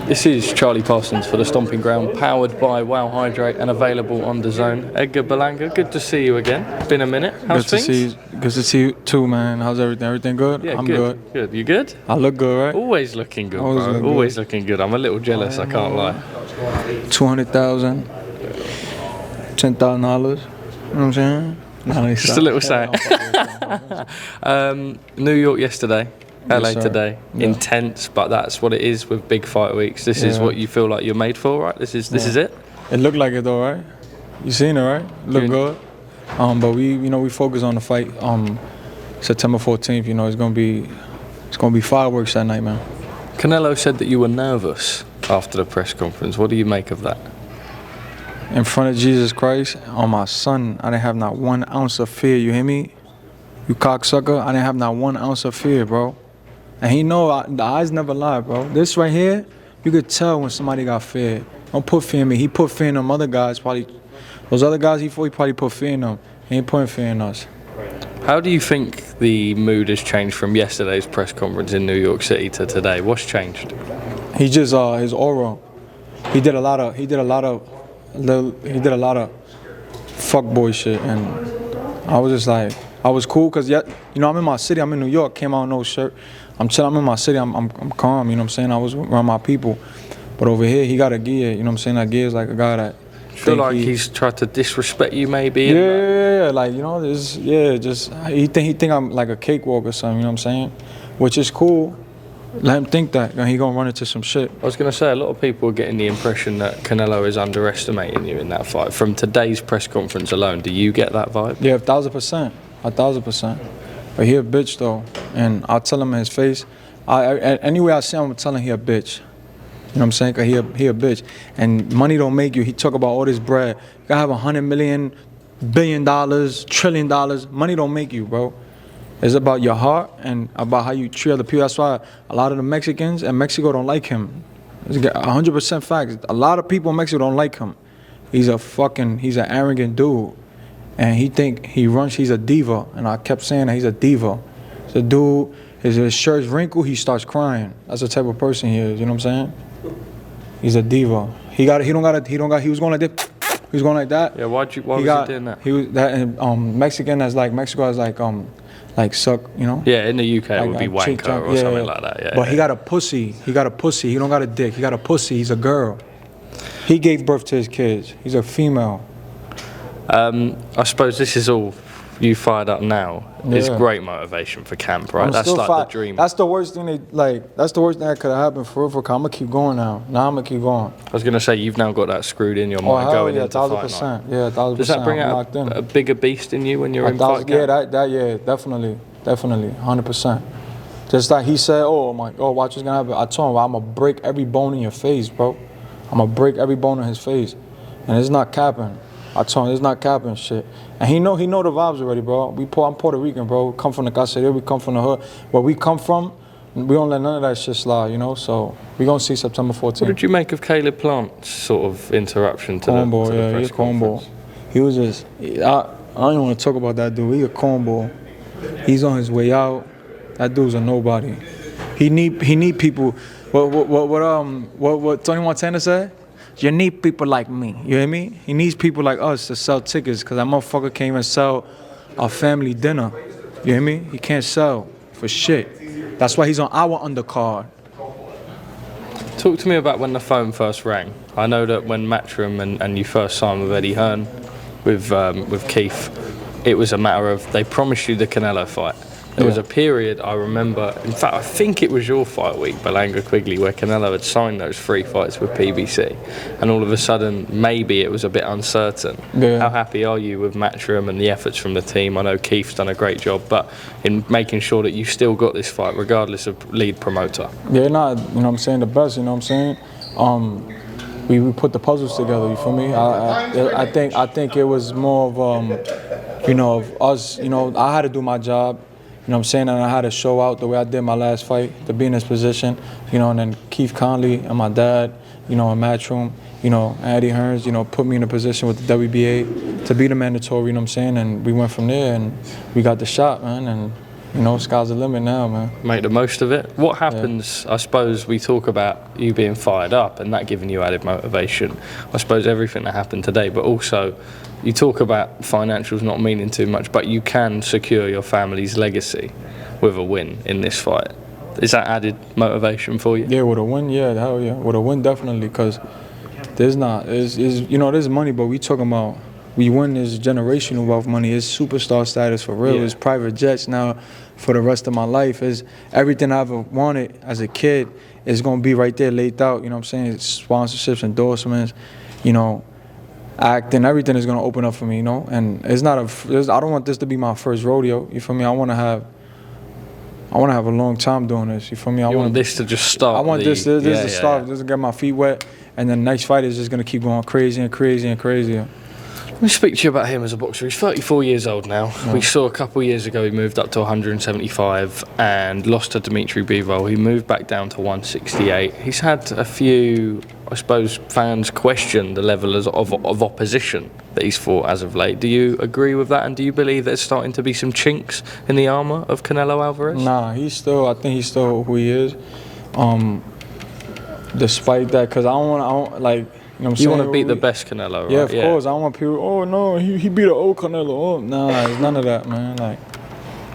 This is Charlie Parsons for the Stomping Ground, powered by Wow Hydrate and available on DAZN. Edgar Berlanga, good to see you again. Been a minute. How's things? Good to see you too, man. How's everything? Everything good? Yeah, I'm good. Good. You good? I look good, right? Always looking good, bro. Always looking good. I'm a little jealous, I can't lie. 200,000, $10,000. You know what I'm saying? Just a little say. New York yesterday. LA today, intense, but that's what it is with big fight weeks. This is what you feel like you're made for, right? This is it. It looked like it though, right? You seen it, right? It looked good. But we focus on the fight. September 14th. You know, it's gonna be fireworks that night, man. Canelo said that you were nervous after the press conference. What do you make of that? In front of Jesus Christ, on my son, I didn't have not 1 ounce of fear. You hear me? You cocksucker! I didn't have not 1 ounce of fear, bro. And he know the eyes never lie, bro. This right here, you could tell when somebody got fear. Don't put fear in me. He put fear in them other guys. Those other guys he probably put fear in them. He ain't putting fear in us. How do you think the mood has changed from yesterday's press conference in New York City to today? What's changed? He just his aura. He did a lot of fuckboy shit, and I was just like, I was cool because I'm in my city. I'm in New York. Came out with no shirt. I'm chilling. I'm in my city. I'm calm. You know what I'm saying? I was around my people. But over here, he got a gear. You know what I'm saying? That gear is like a guy that. Feel like he's tried to disrespect you, maybe. Yeah. Like he think I'm like a cakewalk or something. You know what I'm saying? Which is cool. Let him think that, and he gonna run into some shit. I was gonna say a lot of people are getting the impression that Canelo is underestimating you in that fight. From today's press conference alone, do you get that vibe? Yeah, 1,000%. 1,000%. But he a bitch though, and I'll tell him in his face. Anyway I see him, I'm telling he a bitch. You know what I'm saying? Cause he a bitch, and money don't make you. He talk about all this bread. You gotta have $100 million, $1 billion, $1 trillion. Money don't make you, bro. It's about your heart and about how you treat other people. That's why a lot of the Mexicans in Mexico don't like him. It's 100% fact. A lot of people in Mexico don't like him. He's an arrogant dude. And he think he's a diva. And I kept saying that he's a diva. It's a dude, his shirt's wrinkled, he starts crying. That's the type of person he is, you know what I'm saying? He's a diva. He was going like this. He was going like that. Yeah, why was he doing that? He was that Mexico has like suck, you know? Yeah, in the UK it would be wanker or something like that. Yeah. But he got a pussy. He got a pussy. He don't got a dick. He got a pussy. He's a girl. He gave birth to his kids. He's a female. I suppose this is all you fired up now. It's great motivation for camp, right? That's like the dream. That's the worst thing that's the worst thing that could have happened for real. I'm gonna keep going now. Now I'm gonna keep going. I was gonna say you've now got that screwed in your mind going into fight night. 1,000%. Yeah, 1,000%. Does that bring out a bigger beast in you when you're in fight camp? Yeah, definitely, 100%. Just like he said, watch what's gonna happen. I told him I'm gonna break every bone in your face, bro. I'm gonna break every bone in his face, and it's not capping. I told him it's not capping shit. And he know the vibes already, bro. I'm Puerto Rican, bro. Come from the Caseria, we come from the hood. Where we come from, we don't let none of that shit slide, you know? So we gonna see September 14th. What did you make of Caleb Plant's sort of interruption to the press conference? He was just, I don't even want to talk about that dude. He a cornball. He's on his way out. That dude's a nobody. He need people. What Tony Montana said? You need people like me, you hear me? He needs people like us to sell tickets because that motherfucker can't even sell our family dinner, you hear me? He can't sell for shit. That's why he's on our undercard. Talk to me about when the phone first rang. I know that when Matchroom and you first signed with Eddie Hearn, with Keith, it was a matter of they promised you the Canelo fight. There was a period, I remember, in fact, I think it was your fight week, Berlanga Quigley, where Canelo had signed those 3 fights with PBC. And all of a sudden, maybe it was a bit uncertain. Yeah. How happy are you with Matchroom and the efforts from the team? I know Keith's done a great job, but in making sure that you still got this fight, regardless of lead promoter. Yeah, you know what I'm saying, the best, you know what I'm saying? We put the puzzles together, you feel me? I think it was more of, of us, I had to do my job. You know what I'm saying? And I had to show out the way I did my last fight, to be in this position, and then Keith Conley and my dad, in Matchroom, and Eddie Hearns, put me in a position with the WBA to be the mandatory, you know what I'm saying? And we went from there and we got the shot, man, and You know, sky's the limit now, man. Make the most of it. What happens, I suppose we talk about you being fired up and that giving you added motivation. I suppose everything that happened today, but also you talk about financials not meaning too much, but you can secure your family's legacy with a win in this fight. Is that added motivation for you? Yeah, with a win, yeah, hell yeah. With a win, definitely, because there's money, but we talking about, we win is generational wealth money. It's superstar status for real. Yeah. It's private jets now for the rest of my life. It's everything I ever wanted as a kid is going to be right there laid out. You know what I'm saying? It's sponsorships, endorsements, you know, acting, everything is going to open up for me, you know? And it's not I don't want this to be my first rodeo. You feel me? I want to have a long time doing this. You feel me? I want this to just start. I want this to start. This to get my feet wet. And then the next fight is just going to keep going crazy and crazy and crazier. Let me speak to you about him as a boxer. He's 34 years old now. Yeah. We saw a couple of years ago he moved up to 175 and lost to Dimitri Bivol. He moved back down to 168. He's had a few, I suppose, fans question the level of opposition that he's fought as of late. Do you agree with that? And do you believe there's starting to be some chinks in the armour of Canelo Alvarez? Nah, I think he's still who he is. Despite that, because I don't like, you know what I'm saying? You want to beat the best Canelo, right? Yeah, of course. I don't want people, oh no, he beat an old Canelo. Oh, nah, it's none of that, man. Like,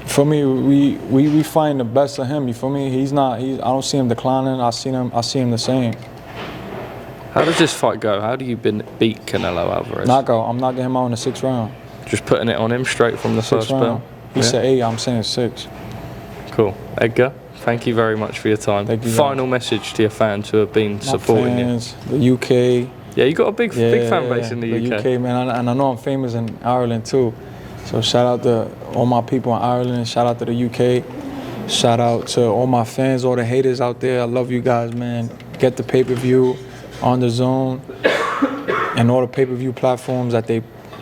for me, we find the best of him. You feel me? I don't see him declining. I see him the same. How does this fight go? How do you beat Canelo Alvarez? Knockout. I'm knocking him out in the 6th round. Just putting it on him straight from the first bell? He said 8, I'm saying 6. Cool. Edgar, thank you very much for your time. Thank you. Final message to your fans who have been supporting fans, you. The UK. Yeah, you got a big fan base in the UK. UK, man, and I know I'm famous in Ireland too. So shout out to all my people in Ireland. Shout out to the UK. Shout out to all my fans, all the haters out there. I love you guys, man. Get the pay-per-view on the DAZN and all the pay-per-view platforms that they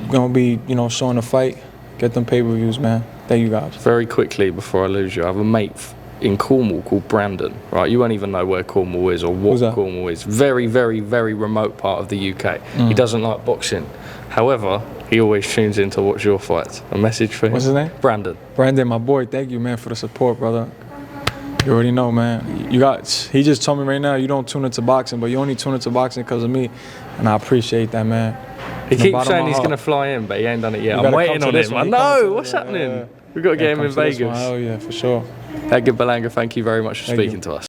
gonna be, you know, showing the fight. Get them pay-per-views, man. Thank you guys. Very quickly before I lose you, I have a mate in Cornwall called Brandon, right? You won't even know where Cornwall is or what Cornwall is. Very, very, very remote part of the UK. He doesn't like boxing. However, he always tunes in to watch your fights. A message for him. What's his name? Brandon. Brandon, my boy, thank you, man, for the support, brother. You already know, man. He just told me right now, you don't tune into boxing, but you only tune into boxing because of me, and I appreciate that, man. He keeps saying he's going to fly in, but he ain't done it yet. I'm waiting on him. I know, what's happening? We've got to get him in Vegas. Oh, yeah, for sure. Edgar Berlanga, thank you very much for speaking to us.